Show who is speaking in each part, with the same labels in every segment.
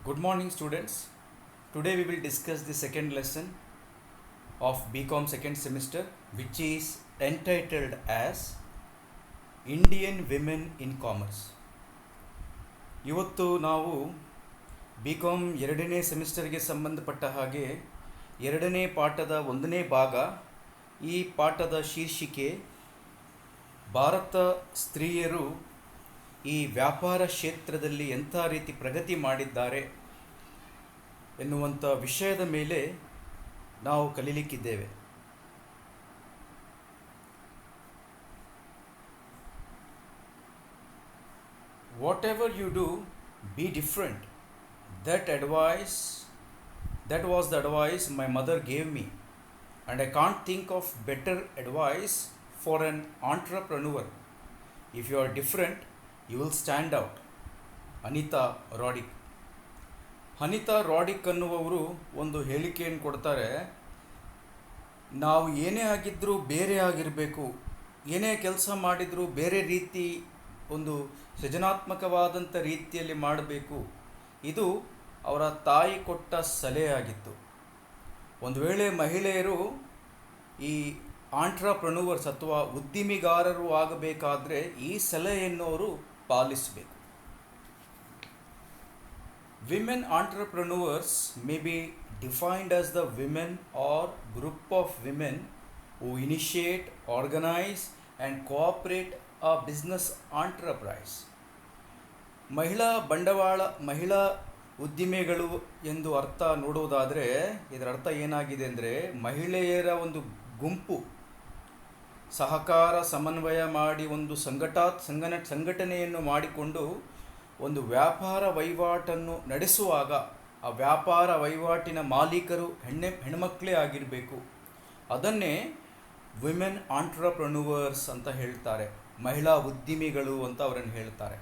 Speaker 1: Good morning, students. Today we will discuss the second lesson of BCom second semester, which is entitled as Indian Women in Commerce. ಇವತ್ತು ನಾವು BCom ಎರಡನೇ ಸೆಮಿಸ್ಟರ್ಗೆ ಸಂಬಂಧಪಟ್ಟ ಹಾಗೆ ಎರಡನೇ ಪಾಠದ ಒಂದನೇ ಭಾಗ. ಈ ಪಾಠದ ಶೀರ್ಷಿಕೆ ಭಾರತ ಸ್ತ್ರೀಯರು ಈ ವ್ಯಾಪಾರ ಕ್ಷೇತ್ರದಲ್ಲಿ ಎಂಥ ರೀತಿ ಪ್ರಗತಿ ಮಾಡಿದ್ದಾರೆ ಎನ್ನುವಂಥ ವಿಷಯದ ಮೇಲೆ ನಾವು ಕಲೀಲಿಕ್ಕಿದ್ದೇವೆ. Whatever you do, be different. That was the advice my mother gave me, and I can't think of better advice for an entrepreneur. If you are different, you will stand out. Anita ರಾಡಿಕ್. Anita ರಾಡಿಕ್ ಅನ್ನುವವರು ಒಂದು ಹೇಳಿಕೆಯನ್ನು ಕೊಡ್ತಾರೆ. ನಾವು ಏನೇ ಆಗಿದ್ದರೂ ಬೇರೆ ಆಗಿರಬೇಕು, ಏನೇ ಕೆಲಸ ಮಾಡಿದರೂ ಬೇರೆ ರೀತಿ ಒಂದು ಸೃಜನಾತ್ಮಕವಾದಂಥ ರೀತಿಯಲ್ಲಿ ಮಾಡಬೇಕು. ಇದು ಅವರ ತಾಯಿ ಕೊಟ್ಟ ಸಲಹೆಯಾಗಿತ್ತು. ಒಂದು ವೇಳೆ ಮಹಿಳೆಯರು ಈ ಆಂಟ್ರಪ್ರನೂವರ್ಸ್ ಅಥವಾ ಉದ್ದಿಮೆಗಾರರು ಆಗಬೇಕಾದ್ರೆ ಈ ಸಲಹೆಯನ್ನು ಅವರು ಪಾಲಿಸಬೇಕು. Women entrepreneurs may be defined as the women or group of women who initiate, organize and cooperate a business enterprise. ಮಹಿಳಾ ಉದ್ದಿಮೆಗಳು ಎಂದು ಅರ್ಥ ನೋಡುವುದಾದರೆ ಇದರ ಅರ್ಥ ಏನಾಗಿದೆ ಅಂದರೆ ಮಹಿಳೆಯರ ಒಂದು ಗುಂಪು ಸಹಕಾರ ಸಮನ್ವಯ ಮಾಡಿ ಒಂದು ಸಂಘಟನೆಯನ್ನು ಮಾಡಿಕೊಂಡು ಒಂದು ವ್ಯಾಪಾರ ವಹಿವಾಟನ್ನು ನಡೆಸುವಾಗ ಆ ವ್ಯಾಪಾರ ವಹಿವಾಟಿನ ಮಾಲೀಕರು ಹೆಣ್ಮಕ್ಳೇ ಆಗಿರಬೇಕು. ಅದನ್ನೇ ವಿಮೆನ್ ಆಂಟ್ರಪ್ರನೂವರ್ಸ್ ಅಂತ ಹೇಳ್ತಾರೆ, ಮಹಿಳಾ ಉದ್ದಿಮೆಗಳು ಅಂತ ಅವರನ್ನು ಹೇಳ್ತಾರೆ.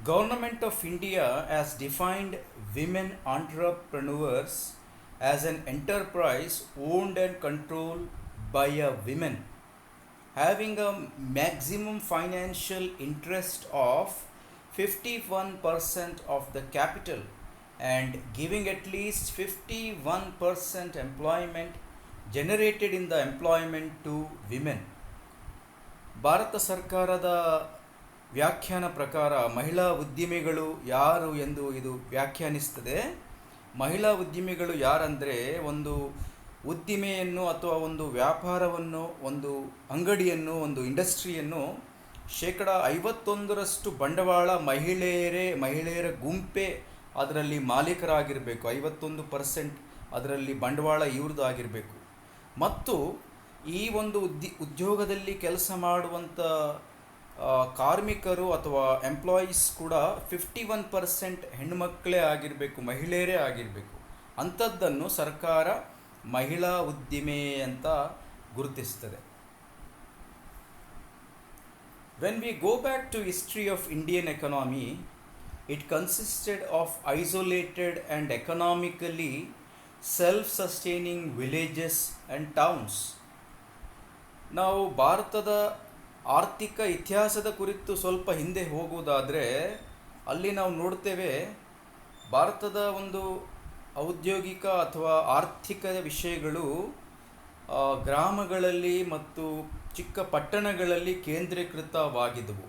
Speaker 1: Government of India has defined women entrepreneurs as an enterprise owned and controlled by a women having a maximum financial interest of 51% of the capital and giving at least 51% employment generated in the employment to women. Bharat ಸರ್ಕಾರದ ವ್ಯಾಖ್ಯಾನ ಪ್ರಕಾರ ಮಹಿಳಾ ಉದ್ಯಮಿಗಳು ಯಾರು ಎಂದು ಇದು ವ್ಯಾಖ್ಯಾನಿಸ್ತದೆ. ಮಹಿಳಾ ಉದ್ಯಮಿಗಳು ಯಾರಂದರೆ ಒಂದು ಉದ್ದಿಮೆಯನ್ನು ಅಥವಾ ಒಂದು ವ್ಯಾಪಾರವನ್ನು, ಒಂದು ಅಂಗಡಿಯನ್ನು, ಒಂದು ಇಂಡಸ್ಟ್ರಿಯನ್ನು 51% ಬಂಡವಾಳ ಮಹಿಳೆಯರ ಗುಂಪೇ ಅದರಲ್ಲಿ ಮಾಲೀಕರಾಗಿರಬೇಕು. 51% ಅದರಲ್ಲಿ ಬಂಡವಾಳ ಇವ್ರದ್ದು ಆಗಿರಬೇಕು. ಮತ್ತು ಈ ಒಂದು ಉದ್ಯೋಗದಲ್ಲಿ ಕೆಲಸ ಮಾಡುವಂಥ ಕಾರ್ಮಿಕರು ಅಥವಾ ಎಂಪ್ಲಾಯೀಸ್ ಕೂಡ 51% ಹೆಣ್ಣುಮಕ್ಕಳೇ ಆಗಿರಬೇಕು, ಮಹಿಳೆಯರೇ ಆಗಿರಬೇಕು. ಅಂಥದ್ದನ್ನು ಸರ್ಕಾರ ಮಹಿಳಾ ಉದ್ದಿಮೆ ಅಂತ ಗುರುತಿಸ್ತದೆ. When we go back to history of Indian economy, it consisted of isolated and economically self-sustaining villages and towns. ನಾವು ಭಾರತದ ಆರ್ಥಿಕ ಇತಿಹಾಸದ ಕುರಿತು ಸ್ವಲ್ಪ ಹಿಂದೆ ಹೋಗುವುದಾದರೆ ಅಲ್ಲಿ ನಾವು ನೋಡ್ತೇವೆ ಭಾರತದ ಒಂದು ಔದ್ಯೋಗಿಕ ಅಥವಾ ಆರ್ಥಿಕ ವಿಷಯಗಳು ಗ್ರಾಮಗಳಲ್ಲಿ ಮತ್ತು ಚಿಕ್ಕ ಪಟ್ಟಣಗಳಲ್ಲಿ ಕೇಂದ್ರೀಕೃತವಾಗಿದ್ದವು.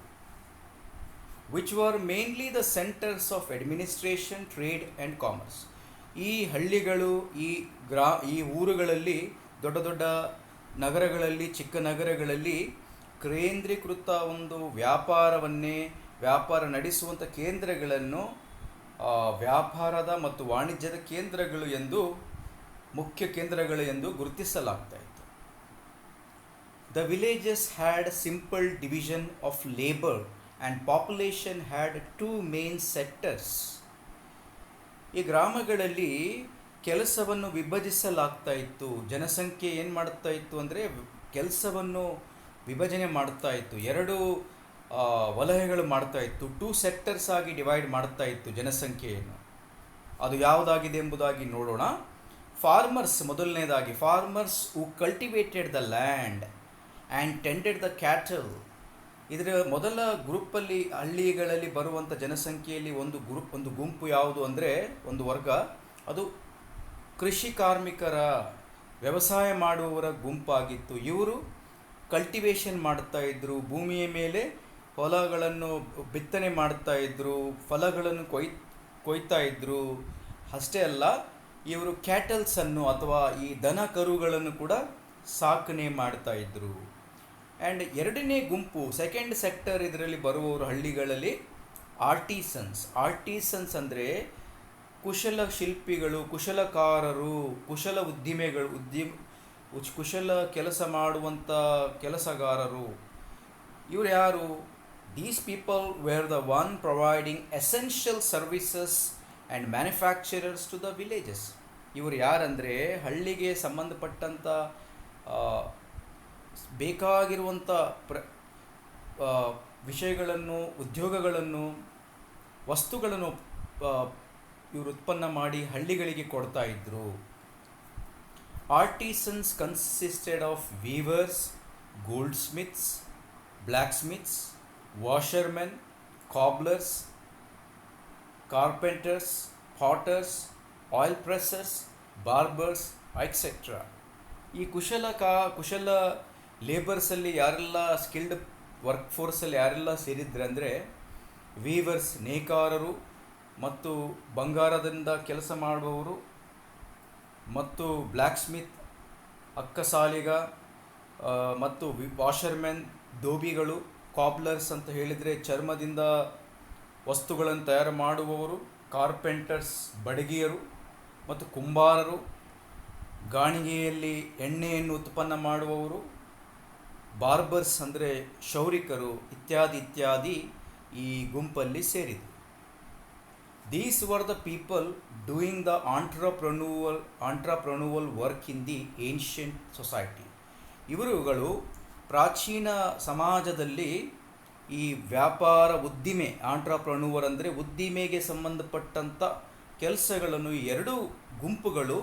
Speaker 1: Which were mainly the centres of administration, trade and commerce. ಈ ಹಳ್ಳಿಗಳು, ಈ ಊರುಗಳಲ್ಲಿ, ದೊಡ್ಡ ದೊಡ್ಡ ನಗರಗಳಲ್ಲಿ, ಚಿಕ್ಕ ನಗರಗಳಲ್ಲಿ ಕೇಂದ್ರೀಕೃತ ಒಂದು ವ್ಯಾಪಾರ ನಡೆಸುವಂಥ ಕೇಂದ್ರಗಳನ್ನು ವ್ಯಾಪಾರದ ಮತ್ತು ವಾಣಿಜ್ಯದ ಕೇಂದ್ರಗಳು ಎಂದು, ಮುಖ್ಯ ಕೇಂದ್ರಗಳು ಎಂದು ಗುರುತಿಸಲಾಗ್ತಾ ಇತ್ತು. The villages had simple division of labour and population had 2 main sectors. ಈ ಗ್ರಾಮಗಳಲ್ಲಿ ಕೆಲಸವನ್ನು ವಿಭಜಿಸಲಾಗ್ತಾ ಇತ್ತು. ಜನಸಂಖ್ಯೆ ಏನು ಮಾಡ್ತಾ ಇತ್ತು ಅಂದರೆ ಕೆಲಸವನ್ನು ವಿಭಜನೆ ಮಾಡ್ತಾ ಇತ್ತು, 2 ವಲಯಗಳು ಮಾಡ್ತಾ ಇತ್ತು. 2 ಸೆಕ್ಟರ್ಸ್ ಆಗಿ ಡಿವೈಡ್ ಮಾಡ್ತಾ ಇತ್ತು ಜನಸಂಖ್ಯೆಯನ್ನು. ಅದು ಯಾವುದಾಗಿದೆ ಎಂಬುದಾಗಿ ನೋಡೋಣ. ಫಾರ್ಮರ್ಸ್, ಮೊದಲನೇದಾಗಿ farmers who cultivated the land and tended the cattle. ಇದರ ಮೊದಲ ಗ್ರೂಪಲ್ಲಿ ಹಳ್ಳಿಗಳಲ್ಲಿ ಬರುವಂಥ ಜನಸಂಖ್ಯೆಯಲ್ಲಿ ಒಂದು ಗುಂಪು ಯಾವುದು ಅಂದರೆ ಒಂದು ವರ್ಗ, ಅದು ಕೃಷಿ ಕಾರ್ಮಿಕರ, ವ್ಯವಸಾಯ ಮಾಡುವವರ ಗುಂಪಾಗಿತ್ತು. ಇವರು ಕಲ್ಟಿವೇಷನ್ ಮಾಡ್ತಾ ಇದ್ದರು, ಭೂಮಿಯ ಮೇಲೆ ಹೊಲಗಳನ್ನು ಬಿತ್ತನೆ ಮಾಡ್ತಾ ಇದ್ದರು, ಫಲಗಳನ್ನು ಕೊಯ್ತಾ ಇದ್ದರು. ಅಷ್ಟೇ ಅಲ್ಲ, ಇವರು ಕ್ಯಾಟಲ್ಸನ್ನು ಅಥವಾ ಈ ದನ ಕರುಗಳನ್ನು ಕೂಡ ಸಾಕಣೆ ಮಾಡ್ತಾ ಇದ್ದರು. ಆ್ಯಂಡ್ ಎರಡನೇ ಗುಂಪು, ಸೆಕೆಂಡ್ ಸೆಕ್ಟರ್, ಇದರಲ್ಲಿ ಬರುವವರು ಹಳ್ಳಿಗಳಲ್ಲಿ ಆರ್ಟಿಸನ್ಸ್ ಅಂದರೆ ಕುಶಲ ಶಿಲ್ಪಿಗಳು, ಕುಶಲಕಾರರು, ಕುಶಲ ಕುಶಲ ಕೆಲಸ ಮಾಡುವಂಥ ಕೆಲಸಗಾರರು. ಇವರು ಯಾರು? These people were the one providing essential services and manufacturers to the villages. ಇವರು ಯಾರಂದರೆ ಹಳ್ಳಿಗೆ ಸಂಬಂಧಪಟ್ಟಂಥ ಬೇಕಾಗಿರುವಂಥ ವಿಷಯಗಳನ್ನು, ಉದ್ಯೋಗಗಳನ್ನು, ವಸ್ತುಗಳನ್ನು ಇವರು ಉತ್ಪನ್ನ ಮಾಡಿ ಹಳ್ಳಿಗಳಿಗೆ ಕೊಡ್ತಾ ಇದ್ದರು. Artisans consisted of weavers, goldsmiths, blacksmiths, washermen, cobblers, carpenters, potters, oil pressers, barbers, etcetera. ಈ ಕುಶಲ ಲೇಬರ್ಸಲ್ಲಿ ಯಾರೆಲ್ಲ, ಸ್ಕಿಲ್ಡ್ ವರ್ಕ್ ಫೋರ್ಸಲ್ಲಿ ಯಾರೆಲ್ಲ ಸೇರಿದ್ರೆ ಅಂದರೆ ವೀವರ್ಸ್, ನೇಕಾರರು, ಮತ್ತು ಬಂಗಾರದಿಂದ ಕೆಲಸ ಮಾಡುವವರು, ಮತ್ತು ಬ್ಲ್ಯಾಕ್ ಸ್ಮಿತ್, ಅಕ್ಕಸಾಲಿಗ, ಮತ್ತು ವಾಷರ್ಮೆನ್, ಧೋಬಿಗಳು, ಕಾಬ್ಲರ್ಸ್ ಅಂತ ಹೇಳಿದರೆ ಚರ್ಮದಿಂದ ವಸ್ತುಗಳನ್ನು ತಯಾರು ಮಾಡುವವರು, ಕಾರ್ಪೆಂಟರ್ಸ್ ಬಡಗಿಯರು, ಮತ್ತು ಕುಂಬಾರರು, ಗಾಣಿಗೆಯಲ್ಲಿ ಎಣ್ಣೆಯನ್ನು ಉತ್ಪನ್ನ ಮಾಡುವವರು, ಬಾರ್ಬರ್ಸ್ ಅಂದರೆ ಕ್ಷೌರಿಕರು, ಇತ್ಯಾದಿ ಈ ಗುಂಪಲ್ಲಿ ಸೇರಿದೆ. These were the people doing the entrepreneurial work in the ancient society. ಇವರುಗಳು ಪ್ರಾಚೀನ ಸಮಾಜದಲ್ಲಿ ಈ ವ್ಯಾಪಾರ, ಉದ್ದಿಮೆ, ಆಂಟ್ರಪ್ರನೂವರ್ ಅಂದರೆ ಉದ್ದಿಮೆಗೆ ಸಂಬಂಧಪಟ್ಟಂಥ ಕೆಲಸಗಳನ್ನು ಈ ಎರಡೂ ಗುಂಪುಗಳು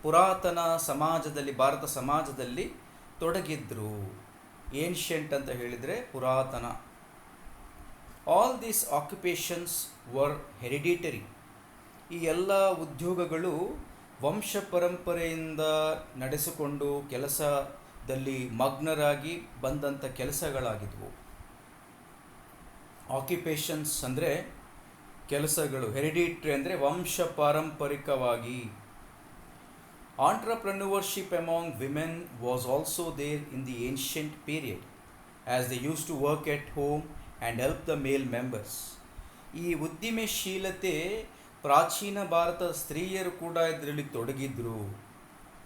Speaker 1: ಪುರಾತನ ಸಮಾಜದಲ್ಲಿ, ಭಾರತ ಸಮಾಜದಲ್ಲಿ ತೊಡಗಿದ್ರು. ಏನ್ಷಿಯಂಟ್ ಅಂತ ಹೇಳಿದರೆ ಪುರಾತನ. All these occupations var hereditary. ಈ ಎಲ್ಲ ಉದ್ಯೋಗಗಳು ವಂಶ ಪರಂಪರೆಯಿಂದ ನಡೆಸಿಕೊಂಡು ಕೆಲಸದಲ್ಲಿ ಮಗ್ನರಾಗಿ ಬಂದಂಥ ಕೆಲಸಗಳಾಗಿದ್ವು. ಆಕ್ಯುಪೇಷನ್ಸ್ ಅಂದರೆ ಕೆಲಸಗಳು, ಹೆರಿಡಿಟರಿ ಅಂದರೆ ವಂಶ ಪಾರಂಪರಿಕವಾಗಿ. Entrepreneurship among women was also there in the ancient period, as they used to work at home and help the male members. ಈ ಉದ್ದಿಮೆಶೀಲತೆ ಪ್ರಾಚೀನ ಭಾರತ ಸ್ತ್ರೀಯರು ಕೂಡ ಇದರಲ್ಲಿ ತೊಡಗಿದ್ರು.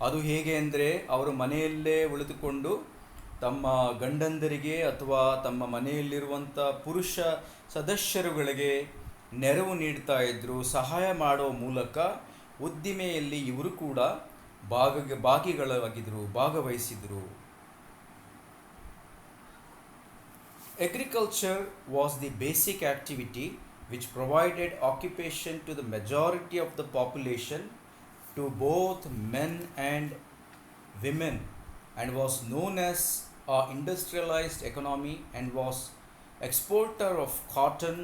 Speaker 1: ಅದು ಹೇಗೆ ಅಂದರೆ ಅವರು ಮನೆಯಲ್ಲೇ ಉಳಿದುಕೊಂಡು ತಮ್ಮ ಗಂಡಂದರಿಗೆ ಅಥವಾ ತಮ್ಮ ಮನೆಯಲ್ಲಿರುವಂಥ ಪುರುಷ ಸದಸ್ಯರುಗಳಿಗೆ ನೆರವು ನೀಡ್ತಾ ಇದ್ದರು. ಸಹಾಯ ಮಾಡುವ ಮೂಲಕ ಉದ್ದಿಮೆಯಲ್ಲಿ ಇವರು ಕೂಡ ಭಾಗವಹಿಸಿದರು. Agriculture was the basic activity which provided occupation to the majority of the population, to both men and women, and was known as an industrialized economy, and was exporter of cotton,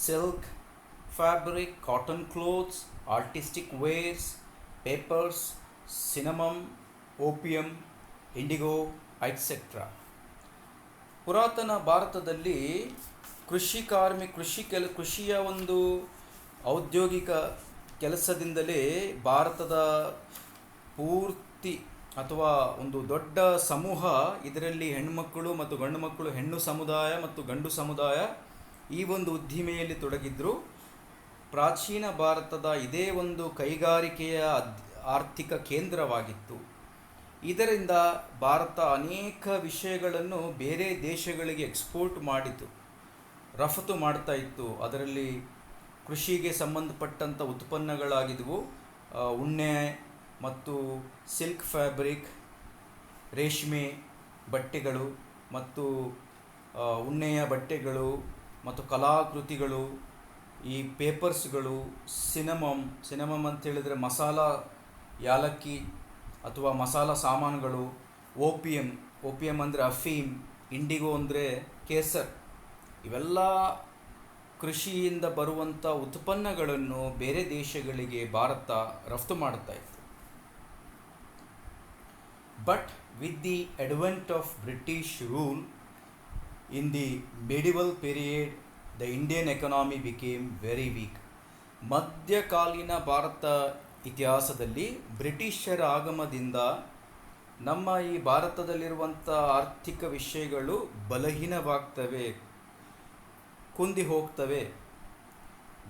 Speaker 1: silk, fabric, cotton clothes, artistic wares, papers, cinnamon, opium, indigo, etc. ಪುರಾತನ ಭಾರತದಲ್ಲಿ ಕೃಷಿಯ ಒಂದು ಔದ್ಯೋಗಿಕ ಕೆಲಸದಿಂದಲೇ ಭಾರತದ ಪೂರ್ತಿ ಅಥವಾ ಒಂದು ದೊಡ್ಡ ಸಮೂಹ, ಇದರಲ್ಲಿ ಹೆಣ್ಣುಮಕ್ಕಳು ಮತ್ತು ಗಂಡು ಮಕ್ಕಳು, ಹೆಣ್ಣು ಸಮುದಾಯ ಮತ್ತು ಗಂಡು ಸಮುದಾಯ ಈ ಒಂದು ಉದ್ದಿಮೆಯಲ್ಲಿ ತೊಡಗಿದ್ರು. ಪ್ರಾಚೀನ ಭಾರತದ ಇದೇ ಒಂದು ಕೈಗಾರಿಕೆಯ ಆರ್ಥಿಕ ಕೇಂದ್ರವಾಗಿತ್ತು. ಇದರಿಂದ ಭಾರತ ಅನೇಕ ವಿಷಯಗಳನ್ನು ಬೇರೆ ದೇಶಗಳಿಗೆ ಎಕ್ಸ್ಪೋರ್ಟ್ ಮಾಡಿತು, ರಫತು ಮಾಡ್ತಾ ಇತ್ತು. ಅದರಲ್ಲಿ ಕೃಷಿಗೆ ಸಂಬಂಧಪಟ್ಟಂಥ ಉತ್ಪನ್ನಗಳಾಗಿದ್ದವು ಉಣ್ಣೆ ಮತ್ತು ಸಿಲ್ಕ್ ಫ್ಯಾಬ್ರಿಕ್, ರೇಷ್ಮೆ ಬಟ್ಟೆಗಳು ಮತ್ತು ಉಣ್ಣೆಯ ಬಟ್ಟೆಗಳು ಮತ್ತು ಕಲಾಕೃತಿಗಳು, ಈ ಪೇಪರ್ಸ್ಗಳು, ಸಿನಮಮ್ ಅಂತ ಹೇಳಿದರೆ ಮಸಾಲ, ಯಾಲಕ್ಕಿ ಅಥವಾ ಮಸಾಲ ಸಾಮಾನುಗಳು, ಓಪಿಯಂ ಅಂದರೆ ಅಫೀಮ್, ಇಂಡಿಗೋ ಅಂದರೆ ಕೇಸರ್ ಇವೆಲ್ಲ ಕೃಷಿಯಿಂದ ಬರುವಂಥ ಉತ್ಪನ್ನಗಳನ್ನು ಬೇರೆ ದೇಶಗಳಿಗೆ ಭಾರತ ರಫ್ತು ಮಾಡುತ್ತಾ ಇತ್ತು. But with the advent of British rule in the medieval period the Indian economy became very weak. ಮಧ್ಯಕಾಲೀನ ಭಾರತ ಇತಿಹಾಸದಲ್ಲಿ ಬ್ರಿಟಿಷರ ಆಗಮನದಿಂದ ನಮ್ಮ ಈ ಭಾರತದಲ್ಲಿರುವಂಥ ಆರ್ಥಿಕ ವಿಷಯಗಳು ಬಲಹೀನವಾಗ್ತವೆ, ಕುಂದಿ ಹೋಗ್ತವೆ.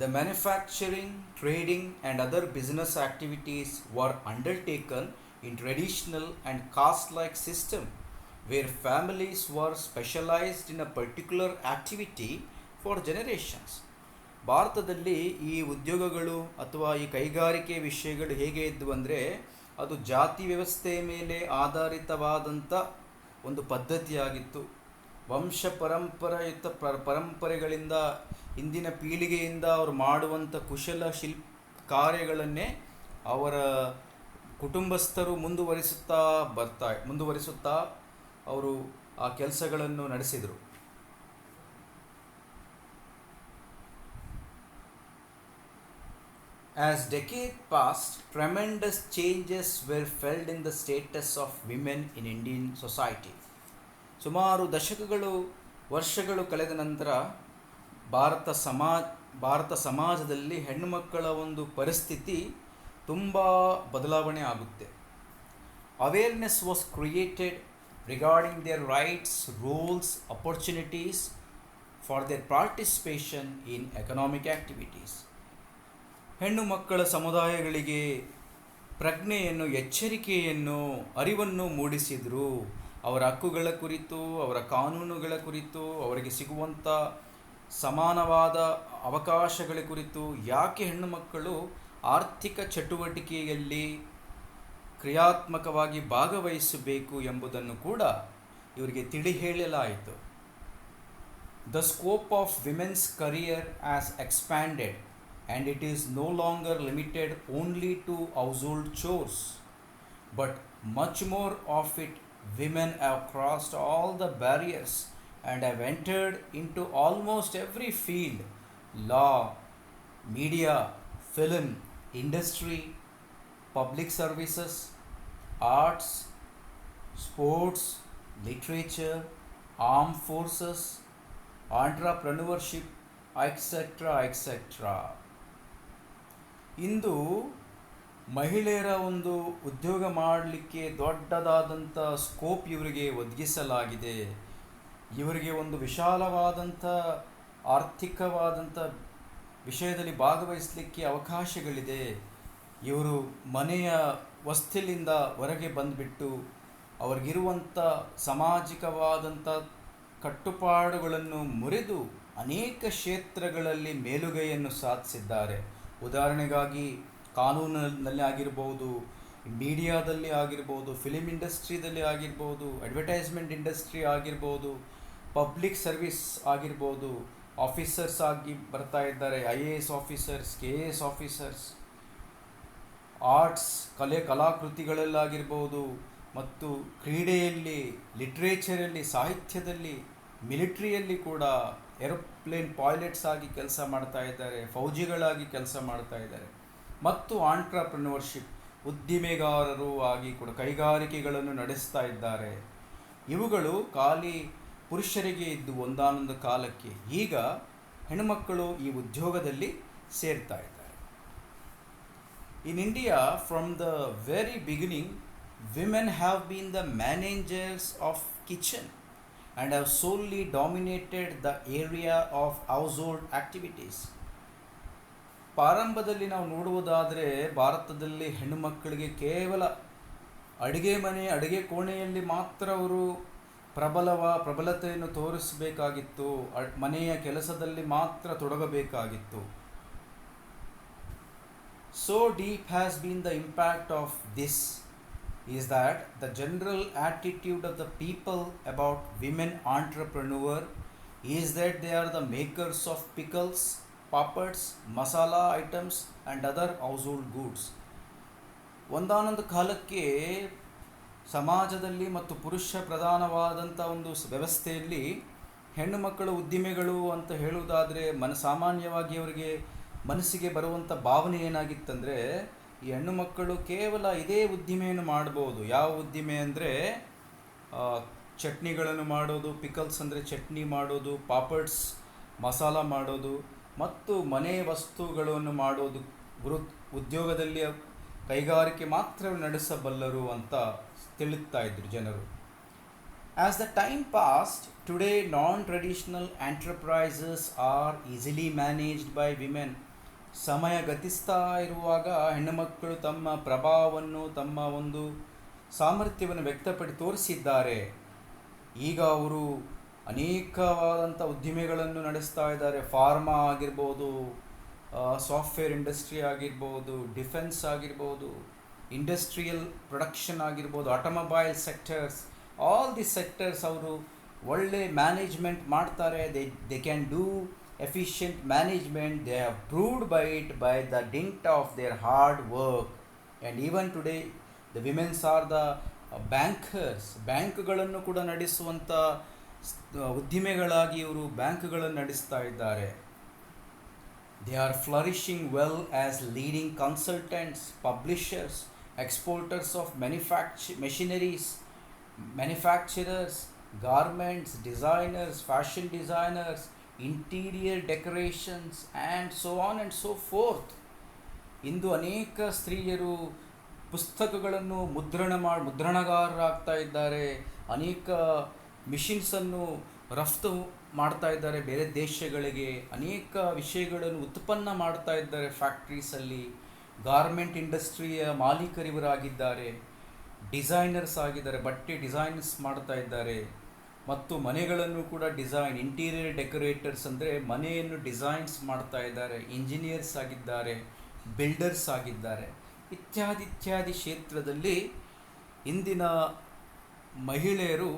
Speaker 1: The manufacturing, trading and other business activities var undertaken in traditional and caste-like system where families were specialized in a particular activity for generations. ಭಾರತದಲ್ಲಿ ಈ ಉದ್ಯೋಗಗಳು ಅಥವಾ ಈ ಕೈಗಾರಿಕೆ ವಿಷಯಗಳು ಹೇಗೆ ಇದ್ದವು ಅಂದರೆ, ಅದು ಜಾತಿ ವ್ಯವಸ್ಥೆಯ ಮೇಲೆ ಆಧಾರಿತವಾದಂಥ ಒಂದು ಪದ್ಧತಿಯಾಗಿತ್ತು. ವಂಶ ಪರಂಪರೆಗಳಿಂದ ಇಂದಿನ ಪೀಳಿಗೆಯಿಂದ ಅವರು ಮಾಡುವಂಥ ಕುಶಲ ಕಾರ್ಯಗಳನ್ನೇ ಅವರ ಕುಟುಂಬಸ್ಥರು ಮುಂದುವರಿಸುತ್ತಾ ಅವರು ಆ ಕೆಲಸಗಳನ್ನು ನಡೆಸಿದರು. As decades passed, tremendous changes were felt in the status of women in Indian society. ಸುಮಾರು ವರ್ಷಗಳು ಕಳೆದ ನಂತರ ಭಾರತ ಸಮಾಜದಲ್ಲಿ ಹೆಣ್ಣುಮಕ್ಕಳ ಒಂದು ಪರಿಸ್ಥಿತಿ ತುಂಬ ಬದಲಾವಣೆ ಆಗುತ್ತೆ. Awareness was created regarding their rights, rules, opportunities for their participation in economic activities. ಹೆಣ್ಣು ಮಕ್ಕಳ ಸಮುದಾಯಗಳಿಗೆ ಪ್ರಜ್ಞೆಯನ್ನು, ಎಚ್ಚರಿಕೆಯನ್ನು, ಅರಿವನ್ನು ಮೂಡಿಸಿದರು. ಅವರ ಹಕ್ಕುಗಳ ಕುರಿತು, ಅವರ ಕಾನೂನುಗಳ ಕುರಿತು, ಅವರಿಗೆ ಸಿಗುವಂಥ ಸಮಾನವಾದ ಅವಕಾಶಗಳ ಕುರಿತು, ಯಾಕೆ ಹೆಣ್ಣು ಮಕ್ಕಳು ಆರ್ಥಿಕ ಚಟುವಟಿಕೆಯಲ್ಲಿ ಕ್ರಿಯಾತ್ಮಕವಾಗಿ ಭಾಗವಹಿಸಬೇಕು ಎಂಬುದನ್ನು ಕೂಡ ಇವರಿಗೆ ತಿಳಿ ಹೇಳಲಾಯಿತು. The scope of women's career has expanded and it is no longer limited only to household chores, but much more of it. Women have crossed all the barriers and have entered into almost every field: law, media, film, industry, public services, arts, sports, literature, armed forces, entrepreneurship, etc. ಇಂದು ಮಹಿಳೆಯರ ಒಂದು ಉದ್ಯೋಗ ಮಾಡಲಿಕ್ಕೆ ದೊಡ್ಡದಾದಂಥ scope ಇವರಿಗೆ ಒದಗಿಸಲಾಗಿದೆ. ಇವರಿಗೆ ಒಂದು ವಿಶಾಲವಾದಂಥ ಆರ್ಥಿಕವಾದಂಥ ವಿಷಯದಲ್ಲಿ ಭಾಗವಹಿಸಲಿಕ್ಕೆ ಅವಕಾಶಗಳಿದೆ. ಇವರು ಮನೆಯ ವಸ್ತಿಲಿಂದ ಹೊರಗೆ ಬಂದುಬಿಟ್ಟು ಅವ್ರಿಗಿರುವಂಥ ಸಾಮಾಜಿಕವಾದಂಥ ಕಟ್ಟುಪಾಡುಗಳನ್ನು ಮುರಿದು ಅನೇಕ ಕ್ಷೇತ್ರಗಳಲ್ಲಿ ಮೇಲುಗೈಯನ್ನು ಸಾಧಿಸಿದ್ದಾರೆ. ಉದಾಹರಣೆಗಾಗಿ ಕಾನೂನಿನಲ್ಲಿ ಆಗಿರ್ಬೋದು, ಮೀಡಿಯಾದಲ್ಲಿ ಆಗಿರ್ಬೋದು, ಫಿಲಿಮ್ ಇಂಡಸ್ಟ್ರಿದಲ್ಲಿ ಆಗಿರ್ಬೋದು, ಅಡ್ವರ್ಟೈಸ್ಮೆಂಟ್ ಇಂಡಸ್ಟ್ರಿ ಆಗಿರ್ಬೋದು, ಪಬ್ಲಿಕ್ ಸರ್ವಿಸ್ ಆಗಿರ್ಬೋದು, ಆಫೀಸರ್ಸ್ ಆಗಿ ಬರ್ತಾ ಇದ್ದಾರೆ. IAS officers, KAS officers, arts ಕಲಾಕೃತಿಗಳಲ್ಲಾಗಿರ್ಬೋದು, ಮತ್ತು ಕ್ರೀಡೆಯಲ್ಲಿ, ಲಿಟ್ರೇಚರಲ್ಲಿ, ಸಾಹಿತ್ಯದಲ್ಲಿ, ಮಿಲಿಟ್ರಿಯಲ್ಲಿ ಕೂಡ ಏರೋಪ್ಲೇನ್ ಪೈಲಟ್ಸ್ ಆಗಿ ಕೆಲಸ ಮಾಡ್ತಾ ಇದ್ದಾರೆ, ಫೌಜಿಗಳಾಗಿ ಕೆಲಸ ಮಾಡ್ತಾ ಇದ್ದಾರೆ. ಮತ್ತು ಆಂಟ್ರಪ್ರನರ್ಶಿಪ್, ಉದ್ದಿಮೆಗಾರರು ಆಗಿ ಕೂಡ ಕೈಗಾರಿಕೆಗಳನ್ನು ನಡೆಸ್ತಾ ಇದ್ದಾರೆ. ಇವುಗಳು ಖಾಲಿ ಪುರುಷರಿಗೆ ಇದ್ದು ಒಂದಾನೊಂದು ಕಾಲಕ್ಕೆ. ಈಗ ಹೆಣ್ಣುಮಕ್ಕಳು ಈ ಉದ್ಯೋಗದಲ್ಲಿ ಸೇರ್ತಾ ಇದ್ದಾರೆ. In India, from the very beginning, women have been the managers of kitchen and have solely dominated the area of household activities. ಪ್ರಾರಂಭದಲ್ಲಿ ನಾವು ನೋಡುವುದಾದರೆ ಭಾರತದಲ್ಲಿ ಹೆಣ್ಣು ಮಕ್ಕಳಿಗೆ ಕೇವಲ ಅಡುಗೆ ಕೋಣೆಯಲ್ಲಿ ಮಾತ್ರ ಅವರು ಪ್ರಬಲತೆಯನ್ನು ತೋರಿಸಬೇಕಾಗಿತ್ತು. ಮನೆಯ ಕೆಲಸದಲ್ಲಿ ಮಾತ್ರ ತೊಡಗಬೇಕಾಗಿತ್ತು. So deep has been the impact of this is that the general attitude of the people about women entrepreneur is that they are the makers of pickles, papads, masala items and other household goods. ಒಂದಾನೊಂದು ಕಾಲಕ್ಕೆ ಸಮಾಜದಲ್ಲಿ ಮತ್ತು ಪುರುಷ ಪ್ರಧಾನವಾದಂಥ ಒಂದು ವ್ಯವಸ್ಥೆಯಲ್ಲಿ ಹೆಣ್ಣು ಮಕ್ಕಳು ಉದ್ದಿಮೆಗಳು ಅಂತ ಹೇಳುವುದಾದರೆ ಸಾಮಾನ್ಯವಾಗಿ ಅವರಿಗೆ ಮನಸ್ಸಿಗೆ ಬರುವಂಥ ಭಾವನೆ ಏನಾಗಿತ್ತಂದರೆ, ಈ ಹೆಣ್ಣು ಮಕ್ಕಳು ಕೇವಲ ಇದೇ ಉದ್ದಿಮೆಯನ್ನು ಮಾಡ್ಬೋದು. ಯಾವ ಉದ್ದಿಮೆ ಅಂದರೆ ಚಟ್ನಿಗಳನ್ನು ಮಾಡೋದು, ಪಿಕಲ್ಸ್ ಅಂದರೆ ಚಟ್ನಿ ಮಾಡೋದು, ಪಾಪಡ್ಸ್ ಮಸಾಲ ಮಾಡೋದು ಮತ್ತು ಮನೆ ವಸ್ತುಗಳನ್ನು ಮಾಡೋದು ಉದ್ಯೋಗದಲ್ಲಿ ಕೈಗಾರಿಕೆ ಮಾತ್ರ ನಡೆಸಬಲ್ಲರು ಅಂತ ತಿಳಿತಾ ಇದ್ರು ಜನರು. As the time passed, today non-traditional enterprises are easily managed by women. ಸಮಯ ಗತಿಸ್ತಾ ಇರುವಾಗ ಹೆಣ್ಣುಮಕ್ಕಳು ತಮ್ಮ ಪ್ರಭಾವವನ್ನು, ತಮ್ಮ ಒಂದು ಸಾಮರ್ಥ್ಯವನ್ನು ವ್ಯಕ್ತಪಡಿಸಿ ತೋರಿಸಿದ್ದಾರೆ. ಈಗ ಅವರು ಅನೇಕವಾದಂಥ ಉದ್ದಿಮೆಗಳನ್ನು ನಡೆಸ್ತಾ ಇದ್ದಾರೆ. ಫಾರ್ಮಾ ಆಗಿರ್ಬೋದು, ಸಾಫ್ಟ್ವೇರ್ ಇಂಡಸ್ಟ್ರಿ ಆಗಿರ್ಬೋದು, ಡಿಫೆನ್ಸ್ ಆಗಿರ್ಬೋದು, ಇಂಡಸ್ಟ್ರಿಯಲ್ ಪ್ರೊಡಕ್ಷನ್ ಆಗಿರ್ಬೋದು, automobile sectors, all the sectors ಅವರು ಒಳ್ಳೆ ಮ್ಯಾನೇಜ್ಮೆಂಟ್ ಮಾಡ್ತಾರೆ. They can do efficient management. They have proved by it by the didn't of their hard work. And even today the women's are the bankers. ಬ್ಯಾಂಕ್ಗಳನ್ನು ಕೂಡ ನಡೆಸುವಂಥ ಉದ್ದಿಮೆಗಳಾಗಿ ಇವರು ಬ್ಯಾಂಕ್ಗಳನ್ನು ನಡೆಸ್ತಾ ಇದ್ದಾರೆ. They are flourishing well as leading consultants, publishers, exporters of machineries, manufacturers, garments, designers, fashion designers, interior decorations, and so on and so forth. ಇಂದು ಅನೇಕ ಸ್ತ್ರೀಯರು ಪುಸ್ತಕಗಳನ್ನು ಮುದ್ರಣಗಾರರಾಗ್ತಾ ಇದ್ದಾರೆ. ಅನೇಕ ಮಿಷಿನ್ಸನ್ನು ರಫ್ತು ಮಾಡ್ತಾ ಇದ್ದಾರೆ ಬೇರೆ ದೇಶಗಳಿಗೆ. ಅನೇಕ ವಿಷಯಗಳನ್ನು ಉತ್ಪನ್ನ ಮಾಡ್ತಾ ಇದ್ದಾರೆ ಫ್ಯಾಕ್ಟ್ರೀಸಲ್ಲಿ. ಗಾರ್ಮೆಂಟ್ ಇಂಡಸ್ಟ್ರಿಯ ಮಾಲೀಕರಿವರಾಗಿದ್ದಾರೆ, ಡಿಸೈನರ್ಸ್ ಆಗಿದ್ದಾರೆ, ಬಟ್ಟೆ ಡಿಸೈನ್ಸ್ ಮಾಡ್ತಾ ಇದ್ದಾರೆ. ಮತ್ತು ಮನೆಗಳನ್ನು ಕೂಡ ಇಂಟೀರಿಯರ್ ಡೆಕೋರೇಟರ್ಸ್ ಅಂದರೆ ಮನೆಯನ್ನು ಡಿಸೈನ್ಸ್ ಮಾಡ್ತಾ ಇದ್ದಾರೆ, ಇಂಜಿನಿಯರ್ಸ್ ಆಗಿದ್ದಾರೆ, ಬಿಲ್ಡರ್ಸ್ ಆಗಿದ್ದಾರೆ, ಇತ್ಯಾದಿ ಕ್ಷೇತ್ರದಲ್ಲಿ ಇಂದಿನ ಮಹಿಳೆಯರು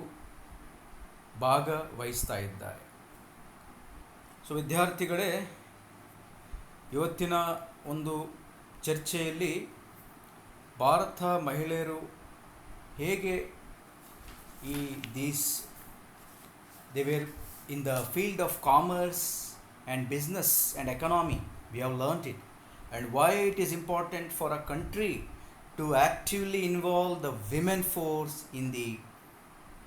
Speaker 1: ಭಾಗವಹಿಸ್ತಾ ಇದ್ದಾರೆ. ಸೊ ವಿದ್ಯಾರ್ಥಿಗಳೇ, ಇವತ್ತಿನ ಒಂದು ಚರ್ಚೆಯಲ್ಲಿ ಭಾರತ ಮಹಿಳೆಯರು ಹೇಗೆ they were in the field of commerce and business and economy. We have learnt it, and why it is important for a country to actively involve the women force in the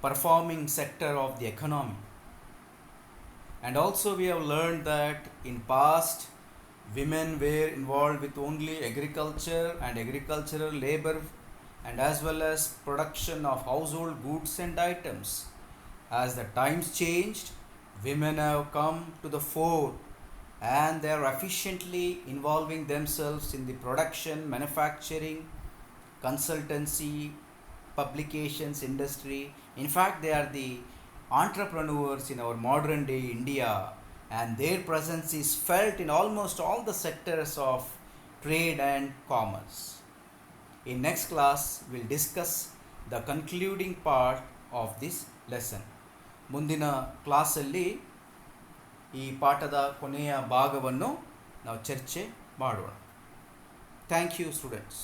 Speaker 1: performing sector of the economy. And also we have learned that in past women were involved with only agriculture and agricultural labor, and as well as production of household goods and items. As the times changed, women have come to the fore and they are efficiently involving themselves in the production, manufacturing, consultancy, publications industry. In fact, they are the entrepreneurs in our modern day India, and their presence is felt in almost all the sectors of trade and commerce. In next class, we'll discuss the concluding part of this lesson. ಮುಂದಿನ ಕ್ಲಾಸಲ್ಲಿ ಈ ಪಾಠದ ಕೊನೆಯ ಭಾಗವನ್ನು ನಾವು ಚರ್ಚೆ ಮಾಡೋಣ. Thank you students.